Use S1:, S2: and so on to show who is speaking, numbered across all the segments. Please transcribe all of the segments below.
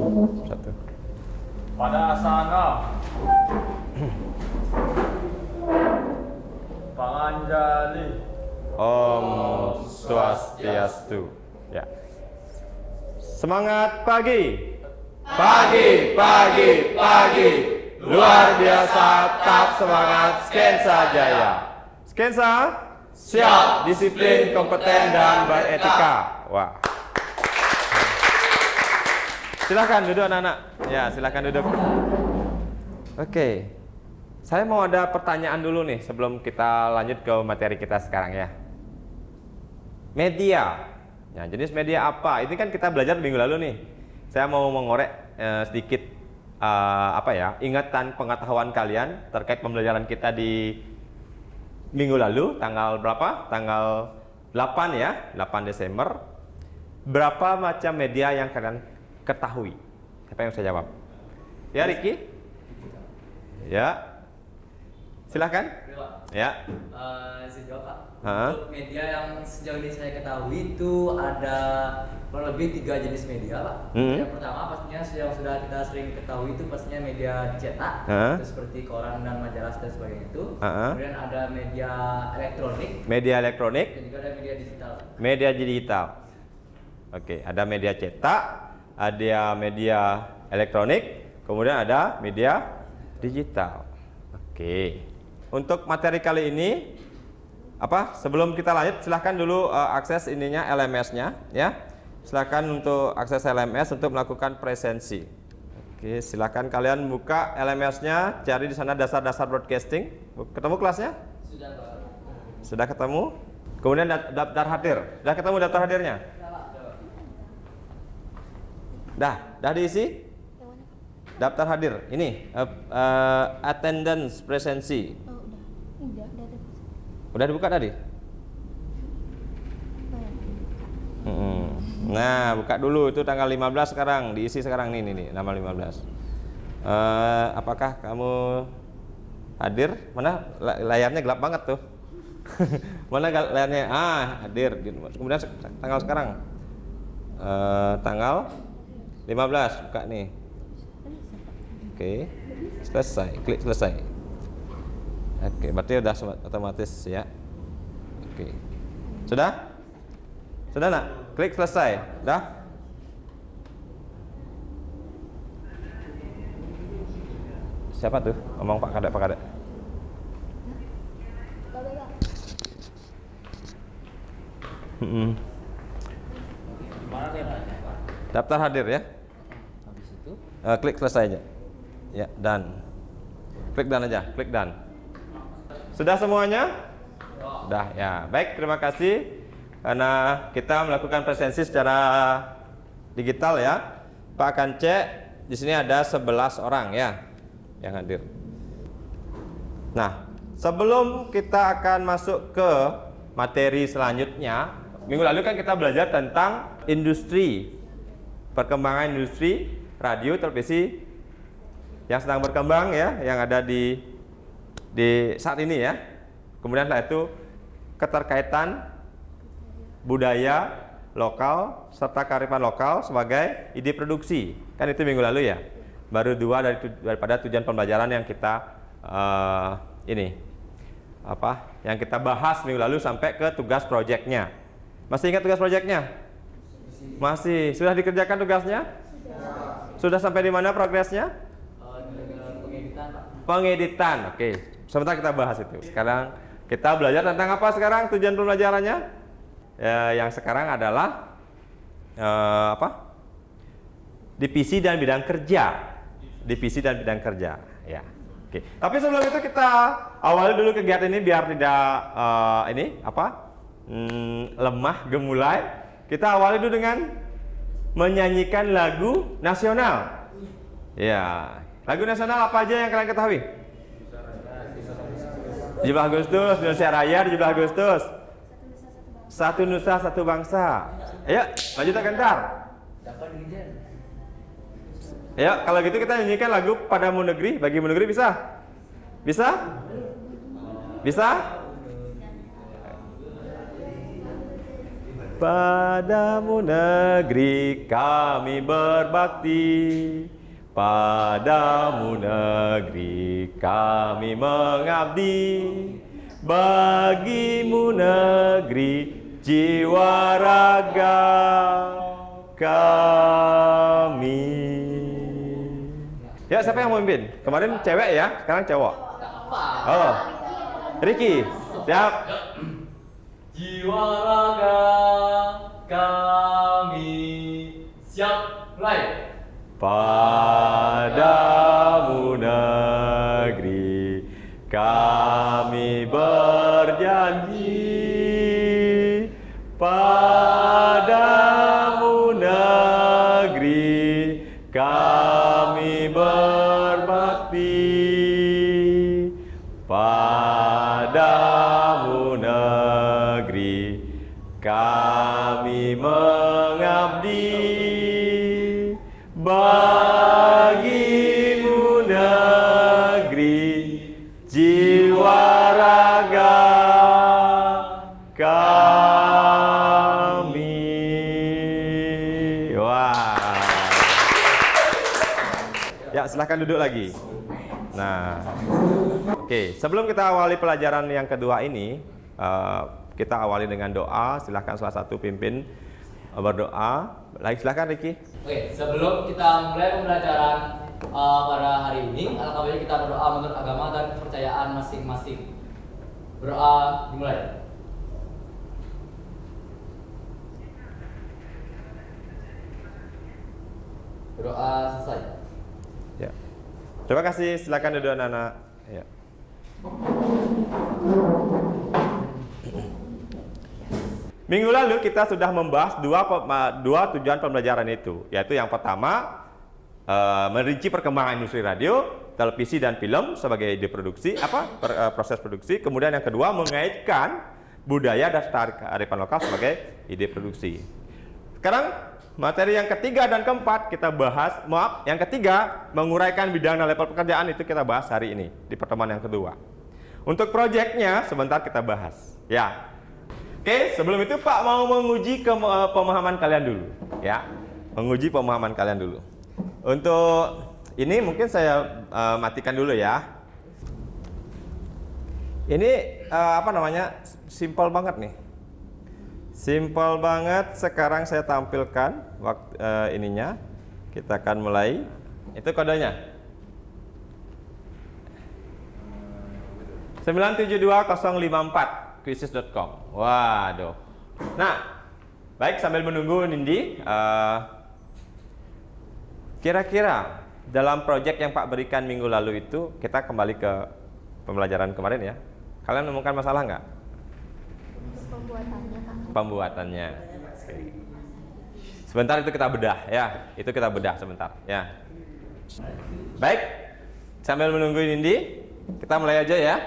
S1: Satu.
S2: Pada sana Panganjali.
S1: Om Swastiastu. Ya. Semangat pagi. Pagi, pagi, pagi. Luar biasa, tetap semangat Skensa Jaya. Skensa, siap, disiplin, kompeten, dan beretika. Wah. Silahkan duduk anak-anak. Ya, silahkan duduk. Oke. Saya mau ada pertanyaan dulu nih sebelum kita lanjut ke materi kita sekarang ya. Media. Ya, jenis media apa? Ini kan kita belajar minggu lalu nih. Saya mau mengorek sedikit ingatan pengetahuan kalian terkait pembelajaran kita di minggu lalu, tanggal berapa? Tanggal 8 ya, 8 Desember. Berapa macam media yang kalian ketahui? Siapa yang saya jawab? Ya, Ricky? Ya. Silahkan. Ya.
S3: Saya jawab, Pak.
S1: Hah?
S3: Untuk media yang sejauh ini saya ketahui itu ada kurang lebih 3 jenis media, Pak. Yang pertama pastinya yang sudah kita sering ketahui itu pastinya media cetak, itu seperti koran dan majalah dan sebagainya itu. Kemudian ada media elektronik.
S1: Media elektronik.
S3: Dan juga ada media digital.
S1: Media digital. Oke, ada media cetak, ada media elektronik, kemudian ada media digital. Oke. Untuk materi kali ini sebelum kita lanjut silahkan dulu akses ininya LMS-nya ya. Silahkan untuk akses LMS untuk melakukan presensi. Oke, silahkan kalian buka LMS-nya, cari di sana dasar-dasar broadcasting. Ketemu kelasnya?
S3: Sudah, Pak.
S1: Sudah ketemu? Kemudian daftar hadir. Sudah ketemu daftar hadirnya? Dah diisi? Daftar hadir. Ini attendance presensi. Udah dibuka tadi? Nah, buka dulu itu tanggal 15 sekarang, diisi sekarang nih nama 15. Apakah kamu hadir? Mana layarnya gelap banget tuh. Mana layarnya? Hadir. Kemudian tanggal sekarang. Tanggal 15 buka nih. Oke. Selesai, klik selesai. Oke, berarti udah otomatis ya. Oke. Sudah? Sudah nak? Klik selesai. Dah? Siapa tuh? Ngomong Pak Kadek, Pak Kadek. Daftar hadir ya.
S3: Habis itu
S1: Klik selesai aja. Ya, dan klik dan aja, klik dan. Sudah semuanya? Sudah ya. Baik, terima kasih karena kita melakukan presensi secara digital ya. Pak akan cek di sini ada 11 orang ya yang hadir. Nah, sebelum kita akan masuk ke materi selanjutnya, minggu lalu kan kita belajar tentang industri, perkembangan industri radio televisi yang sedang berkembang ya, yang ada di saat ini ya. Kemudian setelah itu keterkaitan budaya lokal serta kearifan lokal sebagai ide produksi. Kan itu minggu lalu ya. Baru 2 daripada tujuan pembelajaran yang kita yang kita bahas minggu lalu sampai ke tugas proyeknya. Masih ingat tugas proyeknya? Masih. Sudah dikerjakan tugasnya? Sudah sampai di mana progresnya?
S3: pengeditan, Pak.
S1: Pengeditan. Oke. Sebentar kita bahas itu. Sekarang kita belajar tentang apa sekarang tujuan pembelajarannya? Yang sekarang adalah divisi dan bidang kerja. Divisi dan bidang kerja. Ya. Oke. Tapi sebelum itu kita awali dulu kegiatan ini biar tidak lemah gemulai. Kita awali dulu dengan menyanyikan lagu nasional. Ya. Lagu nasional apa aja yang kalian ketahui? 17 Agustus, Indonesia Raya 17 Agustus. Satu Nusa, Satu Bangsa. Ayo, lanjut Gentar. Ayo, kalau gitu kita nyanyikan lagu Padamu Negeri, Bagimu Negeri bisa? Bisa? Bisa? Padamu negeri kami berbakti, padamu negeri kami mengabdi, bagimu negeri jiwa raga kami. Ya, siapa yang mau memimpin? Kemarin cewek ya, sekarang cowok. Oh, Ricky, siap.
S3: Jiwa raga kami siap mulai.
S1: Padamu negeri kami berjanji, padamu negeri kami berbakti, padamu negeri kami mengabdi, bagimu negeri jiwa raga kami. Wah. Ya, silahkan duduk lagi. Nah, oke. Sebelum kita awali pelajaran yang kedua ini, kita awali dengan doa. Silahkan salah satu pimpin berdoa. Lagi silahkan Ricky.
S3: Oke, sebelum kita mulai pembelajaran pada hari ini, alangkah baiknya kita berdoa menurut agama dan kepercayaan masing-masing. Berdoa dimulai. Berdoa selesai.
S1: Ya. Terima kasih. Silakan duduk anak-anak. Ya. Minggu lalu kita sudah membahas dua tujuan pembelajaran itu, yaitu yang pertama merinci perkembangan industri radio, televisi dan film sebagai ide produksi, proses produksi. Kemudian yang kedua mengaitkan budaya dan kearifan lokal sebagai ide produksi. Sekarang materi yang ketiga dan keempat kita bahas, yang ketiga menguraikan bidang dan level pekerjaan itu kita bahas hari ini di pertemuan yang kedua. Untuk proyeknya sebentar kita bahas, ya. Oke, sebelum itu Pak mau menguji pemahaman kalian dulu, ya. Menguji pemahaman kalian dulu. Untuk ini mungkin saya matikan dulu ya. Ini simple banget nih. Simple banget. Sekarang saya tampilkan ininya. Kita akan mulai. Itu kodenya. 972054. Krisis.com. Waduh. Nah, baik, sambil menunggu Nindi, kira-kira dalam proyek yang Pak berikan minggu lalu itu, kita kembali ke pembelajaran kemarin ya. Kalian menemukan masalah nggak?
S4: Pembuatannya, Pak.
S1: Pembuatannya. Sebentar itu kita bedah ya. Itu kita bedah sebentar ya. Baik, sambil menunggu Nindi, kita mulai aja ya.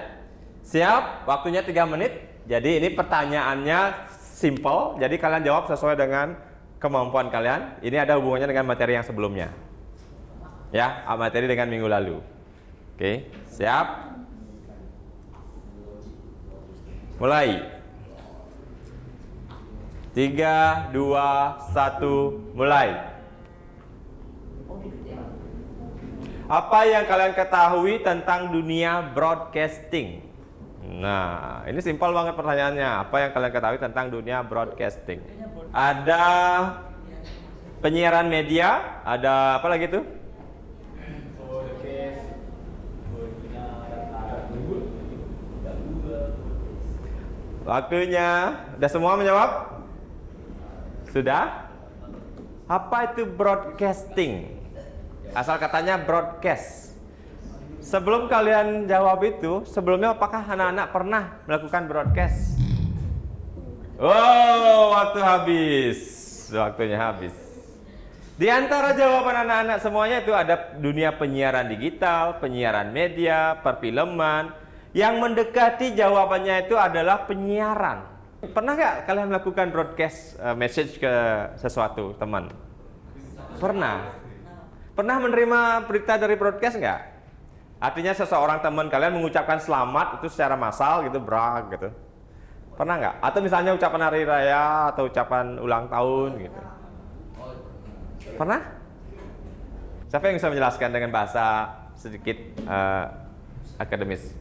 S1: Siap, waktunya 3 menit. Jadi ini pertanyaannya simple, jadi kalian jawab sesuai dengan kemampuan kalian. Ini ada hubungannya dengan materi yang sebelumnya. Ya, materi dengan minggu lalu. Oke, siap? Mulai. 3, 2, 1, mulai. Apa yang kalian ketahui tentang dunia broadcasting? Nah, ini simpel banget pertanyaannya. Apa yang kalian ketahui tentang dunia broadcasting? Ada penyiaran media, ada apa lagi tuh? Waktunya, udah semua menjawab? Sudah? Apa itu broadcasting? Asal katanya broadcast. Sebelum kalian jawab itu, sebelumnya apakah anak-anak pernah melakukan broadcast? Oh, waktu habis. Waktunya habis. Di antara jawaban anak-anak semuanya itu ada dunia penyiaran digital, penyiaran media, perfilman. Yang mendekati jawabannya itu adalah penyiaran. Pernah nggak kalian melakukan broadcast message ke sesuatu teman? Pernah. Pernah menerima berita dari broadcast nggak? Artinya seseorang teman kalian mengucapkan selamat itu secara massal gitu, brag gitu. Pernah nggak? Atau misalnya ucapan hari raya atau ucapan ulang tahun gitu. Pernah? Siapa yang bisa menjelaskan dengan bahasa sedikit akademis?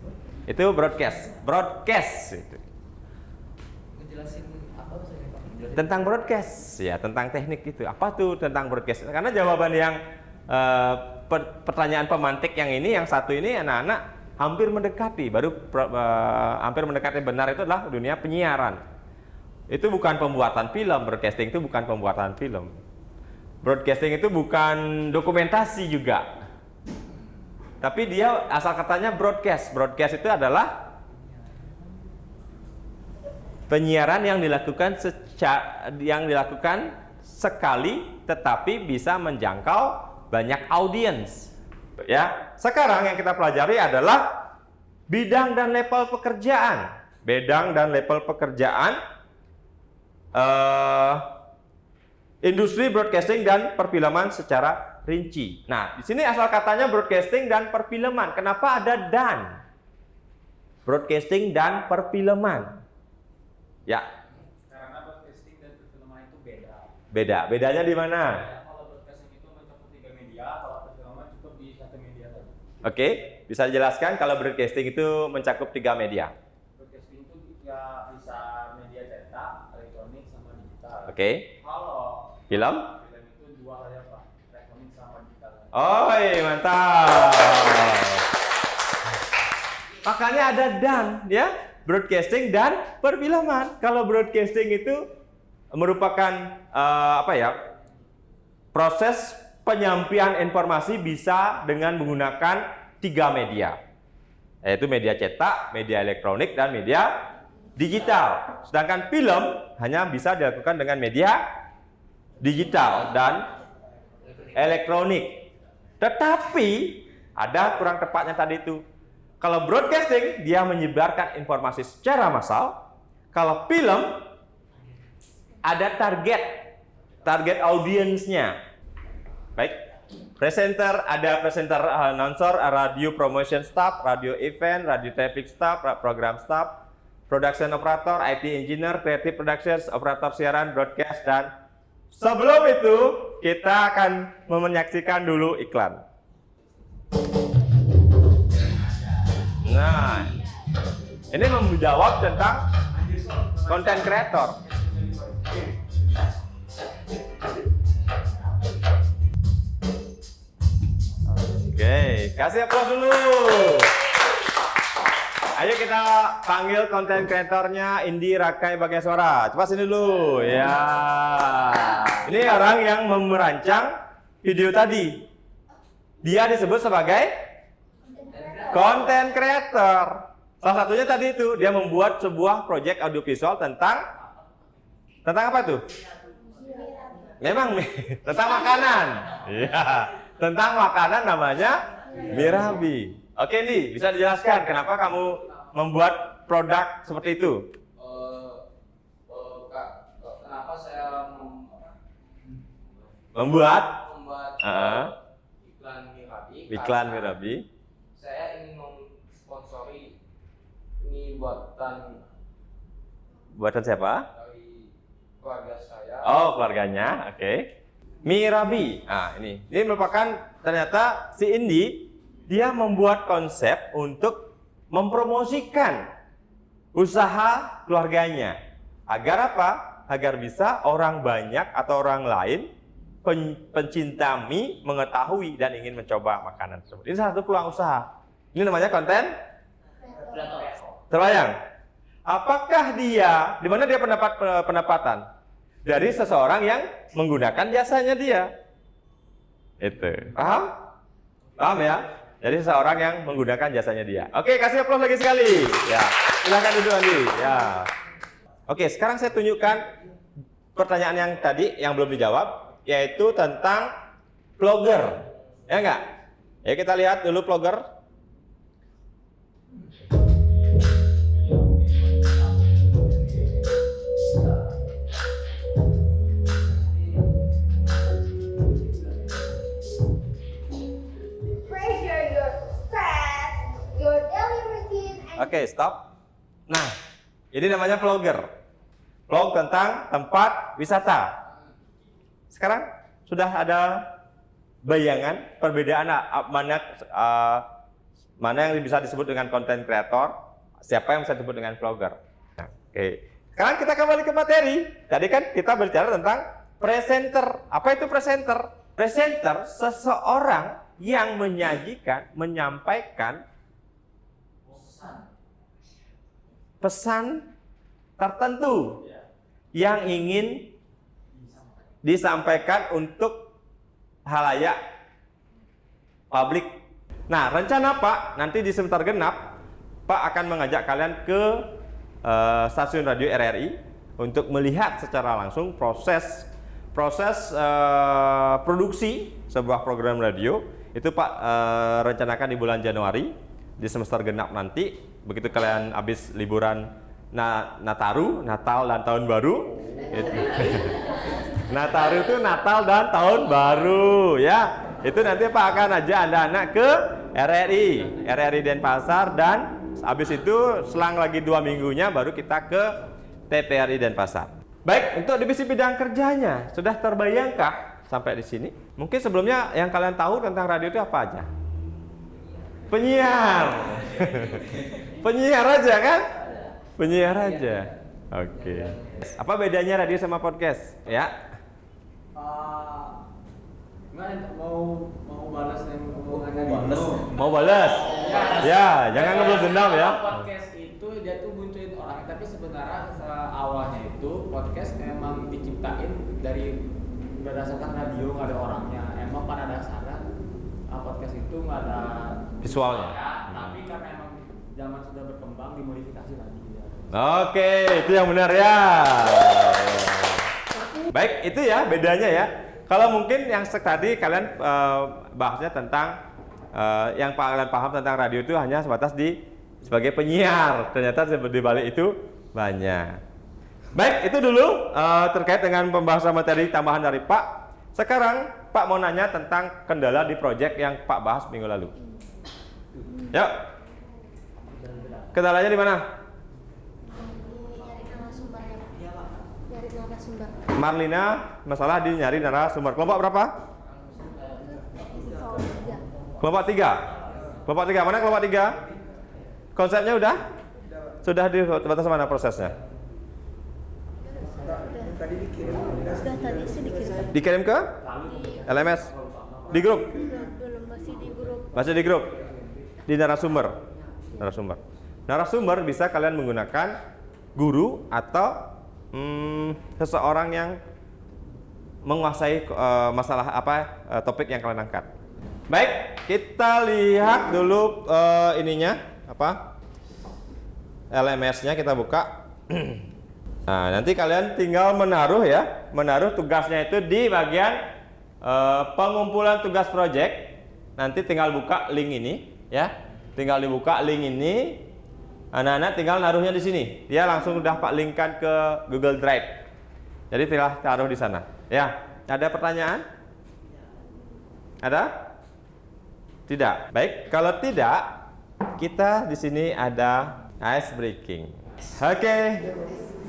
S1: Itu broadcast. Broadcast itu.
S3: Ngejelasin apa maksudnya Pak? Ngejelasin.
S1: Tentang broadcast, ya tentang teknik itu. Apa tuh tentang broadcast? Karena jawaban yang pertanyaan pemantik yang ini, yang satu ini anak-anak hampir mendekati, hampir mendekati benar itu adalah dunia penyiaran. Itu bukan pembuatan film, broadcasting itu bukan pembuatan film. Broadcasting itu bukan dokumentasi juga. Tapi dia asal katanya broadcast. Broadcast itu adalah penyiaran yang dilakukan sekali tetapi bisa menjangkau banyak audiens. Ya, sekarang yang kita pelajari adalah bidang dan level pekerjaan. Bidang dan level pekerjaan industri broadcasting dan perfilman secara rinci. Nah, di sini asal katanya broadcasting dan perfilman. Kenapa ada dan? Broadcasting dan perfilman. Ya.
S2: Karena broadcasting dan perfilman itu beda.
S1: Bedanya di mana?
S2: Kalau broadcasting itu mencakup 3 media, kalau perfilman cukup di 1 media saja.
S1: Oke, bisa dijelaskan kalau broadcasting itu mencakup 3 media.
S2: Broadcasting itu ya bisa media cetak, elektronik, sama digital.
S1: Oke.
S2: Kalau
S1: Film?
S2: film itu 2 saja Pak, elektronik sama digital.
S1: Oh, mantap. Makanya ada dan, ya, broadcasting dan perfilman. Kalau broadcasting itu merupakan proses penyampaian informasi bisa dengan menggunakan 3 media, yaitu media cetak, media elektronik, dan media digital. Sedangkan film hanya bisa dilakukan dengan media digital dan elektronik. Tetapi ada kurang tepatnya tadi itu. Kalau broadcasting dia menyebarkan informasi secara massal. Kalau film ada target audiensnya. Baik, presenter, ada presenter, announcer, radio promotion staff, radio event, radio traffic staff, program staff, production operator, IT engineer, creative productions, operator siaran, broadcast, dan sebelum itu kita akan menyaksikan dulu iklan. Nah, ini menjawab tentang content creator. Oke, kasih aplaus dulu. Ayo kita panggil konten kreatornya Indi Rakai Bagaswara. Coba sini dulu. Ya. Ini orang yang merancang video tadi. Dia disebut sebagai konten kreator. Salah satunya tadi itu dia membuat sebuah proyek audiovisual tentang apa tuh? Memang tentang makanan. Iya. Tentang makanan namanya Mirabi. Oke nih, bisa dijelaskan kenapa kamu membuat produk seperti itu?
S4: Kenapa saya
S1: Membuat
S4: iklan Mirabi?
S1: iklan Mirabi.
S4: Saya ingin mensponsori ini buatan
S1: siapa?
S4: dari keluarga saya.
S1: Oh, keluarganya. Oke. Mirabi. Nah, ini merupakan ternyata si Indi dia membuat konsep untuk mempromosikan usaha keluarganya. Agar apa? Agar bisa orang banyak atau orang lain pencinta mie mengetahui dan ingin mencoba makanan tersebut. Ini salah satu peluang usaha. Ini namanya konten terbayang. Apakah dia, di mana dia pendapatan? Dari seseorang yang menggunakan jasanya dia. Itu. Paham? Paham ya? Jadi seseorang yang menggunakan jasanya dia. Oke, kasih aplaus lagi sekali. Ya. Silakan duduk Andi. Ya. Oke, sekarang saya tunjukkan pertanyaan yang tadi yang belum dijawab, yaitu tentang vlogger. Ya enggak? Ya kita lihat dulu vlogger.
S5: Pressure your stress, your daily routine, and
S1: Oke, stop. Nah, Ini namanya vlogger. Vlog tentang tempat wisata. Sekarang sudah ada bayangan perbedaan mana yang bisa disebut dengan content creator, siapa yang bisa disebut dengan vlogger. Nah, oke. Sekarang kita kembali ke materi. Tadi kan kita bicara tentang presenter. Apa itu presenter? Presenter seseorang yang menyampaikan pesan tertentu yang ingin disampaikan untuk halayak publik. Nah, rencana Pak nanti di semester genap, Pak akan mengajak kalian ke stasiun radio RRI untuk melihat secara langsung proses produksi sebuah program radio. Itu Pak rencanakan di bulan Januari di semester genap nanti. Begitu kalian habis liburan Nataru, Natal dan Tahun Baru. Nataru itu Natal dan Tahun Baru ya. Itu nanti Pak akan ajak anak-anak ke RRI Denpasar, dan habis itu selang lagi 2 minggunya baru kita ke TPRI Denpasar. Baik, untuk divisi bidang kerjanya sudah terbayangkah sampai di sini? Mungkin sebelumnya yang kalian tahu tentang radio itu apa aja? Penyiar. Penyiar aja kan? Penyiar aja. Oke. Apa bedanya radio sama podcast? Ya.
S3: Gimana mau balas yang omongannya?
S1: Mau balas? Ya, jangan ngebales dendam ya.
S2: Podcast itu dia tuh munculin orang, tapi sebenarnya awalnya itu podcast memang diciptain dari berdasarkan radio, nggak ada orangnya. Emang pada dasarnya podcast itu nggak ada
S1: Visualnya.
S2: tapi karena emang zaman sudah berkembang dimodifikasi lagi.
S1: Oke, itu yang benar ya. Baik, itu ya bedanya ya. Kalau mungkin yang tadi kalian bahasnya tentang yang kalian paham tentang radio itu hanya sebatas sebagai penyiar. Ternyata di balik itu banyak. Baik, itu dulu terkait dengan pembahasan materi tambahan dari Pak. Sekarang Pak mau nanya tentang kendala di proyek yang Pak bahas minggu lalu. Yuk. Kendalanya di mana? Marlina, masalah di nyari narasumber. Kelompok berapa? Kelompok 3. Kelompok 3, mana kelompok 3? Konsepnya udah? Sudah di batas mana prosesnya?
S5: Tadi dikirim. Sudah tadi sih dikirim.
S1: Dikirim ke? LMS? Di grup?
S5: Belum, masih di grup.
S1: Masih di grup? Di narasumber? Narasumber bisa kalian menggunakan guru atau seseorang yang menguasai masalah topik yang kalian angkat. Baik, kita lihat dulu ininya LMS-nya kita buka. Nah, nanti kalian tinggal menaruh tugasnya itu di bagian pengumpulan tugas project. Nanti tinggal buka link ini ya. Tinggal dibuka link ini. Anak-anak tinggal naruhnya di sini. Dia langsung udah Pak linkkan ke Google Drive. Jadi tinggal taruh di sana. Ya, ada pertanyaan? Ada? Tidak. Baik, kalau tidak, kita di sini ada ice breaking. Oke.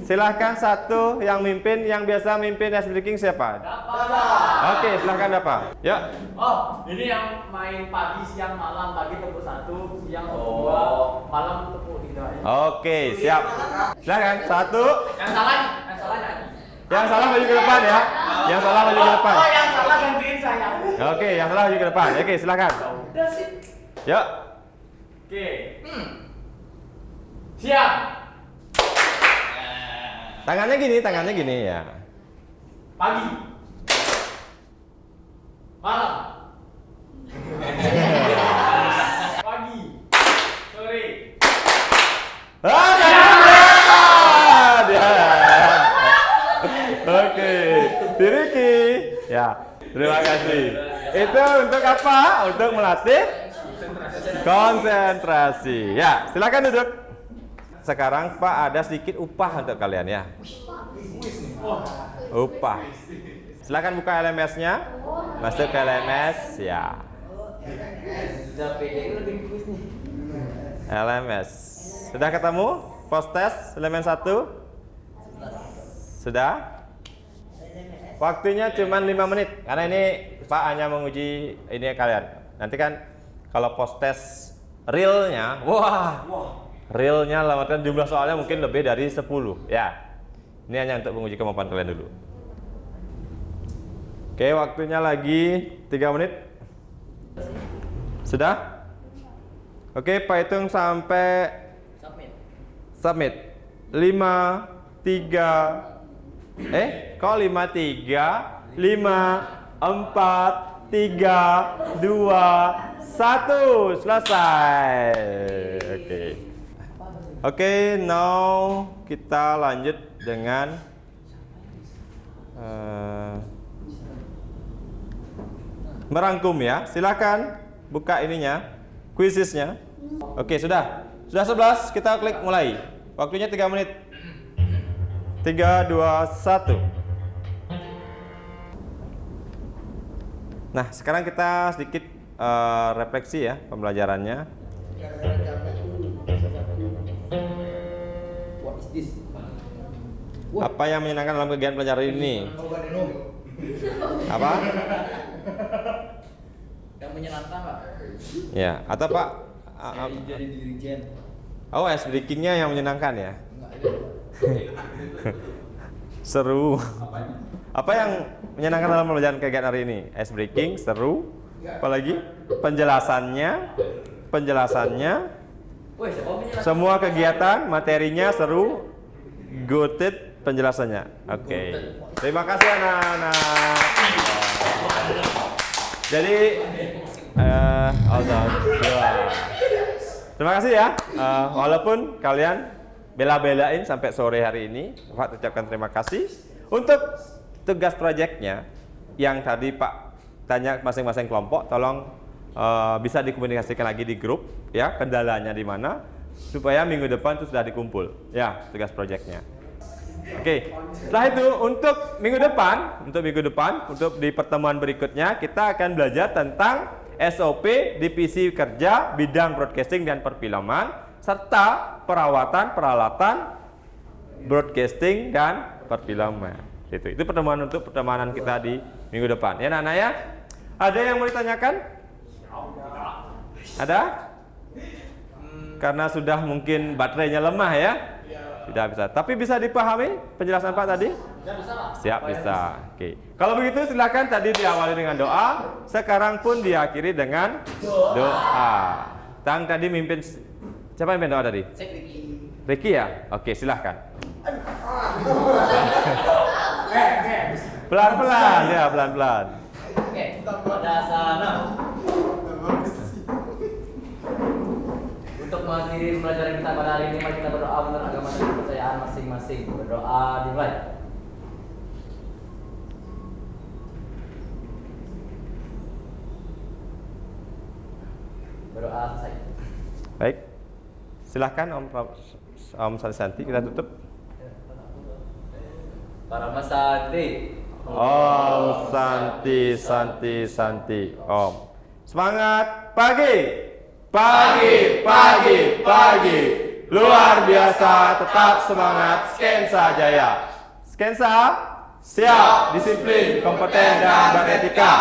S1: Silahkan satu yang mimpin, yang biasa mimpin ice breaking siapa? Oke, silahkan Dapa. Yuk.
S2: Oh, ini yang main pagi, siang, malam. Pagi tepuk 1, siang tepuk 2, malam tepuk 3.
S1: Oke, siap. Silahkan satu.
S2: Yang salah nyanyi.
S1: Yang salah maju ke depan ya. Yang salah maju ke depan.
S2: Oh, yang salah gantiin saya.
S1: Oke, yang salah maju ke depan. Oke, silakan. Yuk.
S2: Oke. Siap.
S1: Tangannya gini ya.
S2: Pagi. Malam. Pagi. Sore.
S1: Oke, Tiriki. Ya, terima kasih. Itu untuk apa? Untuk melatih konsentrasi. Ya, silakan duduk. Sekarang Pak ada sedikit upah untuk kalian ya. Upah. Silakan buka LMS-nya. Masuk ke LMS ya. LMS. Sudah ketemu? Post test elemen 1? Sudah? Waktunya cuma 5 menit karena ini Pak hanya menguji ini kalian. Nanti kan kalau post test realnya, realnya lamaran jumlah soalnya mungkin lebih dari 10 ya. Ini hanya untuk menguji kemampuan kalian dulu. Oke, waktunya lagi 3 menit. Sudah? Oke, Pak hitung sampai submit. 5, 3, kok 5, 3, 5, 4, 3, 2, 1, selesai. Oke, now kita lanjut dengan merangkum ya. Silakan buka ininya, quizesnya. Oke, sudah 11, kita klik mulai. Waktunya 3 menit. 3, 2, 1. Nah, sekarang kita sedikit refleksi ya pembelajarannya. Apa yang menyenangkan dalam kegiatan pelajaran ini? Apa?
S3: Yang menyenangkan Pak.
S1: Ya, atau Pak?
S3: Jadi dirijen.
S1: Oh, ice breaking-nya yang menyenangkan ya? Seru. Apa yang menyenangkan dalam pembelajaran kegiatan hari ini? Ice breaking, seru. Apalagi penjelasannya, semua kegiatan, materinya seru, goated penjelasannya. Oke. Terima kasih anak-anak. Jadi, terima kasih ya. Walaupun kalian bela-belain sampai sore hari ini, Pak ucapkan terima kasih. Untuk tugas proyeknya yang tadi Pak tanya masing-masing kelompok, tolong bisa dikomunikasikan lagi di grup ya, kendalanya di mana supaya minggu depan itu sudah dikumpul ya tugas proyeknya. Oke. Setelah itu untuk minggu depan, untuk di pertemuan berikutnya kita akan belajar tentang SOP divisi kerja bidang broadcasting dan perfilman serta perawatan peralatan broadcasting dan perfilman. Itu pertemuan untuk pertemanan kita di minggu depan. Ya anak-anak ya. Ada yang mau ditanyakan? Ada? Karena sudah mungkin baterainya lemah ya. Tidak bisa. Tapi bisa dipahami penjelasan Pak tadi? Siap, bisa. Oke. Kalau begitu silakan tadi diawali dengan doa, sekarang pun diakhiri dengan doa. Tang tadi mimpin, siapa yang mimpin doa tadi? Ricky ya? Oke, silahkan. Pelan-pelan ya, pelan-pelan.
S3: Oke, pada sana. Untuk mengakhiri pelajaran kita pada hari ini, mari kita berdoa menurut agama dan kepercayaan masing-masing. Berdoa dimulai. Berdoa selesai.
S1: Baik. Silahkan Om Santi, kita tutup.
S3: Para Santi.
S1: Om Santi Santi Santi Om. Semangat pagi. Pagi, pagi, pagi. Luar biasa, tetap semangat. Skensa Jaya. Skensa siap, disiplin, kompeten dan beretika.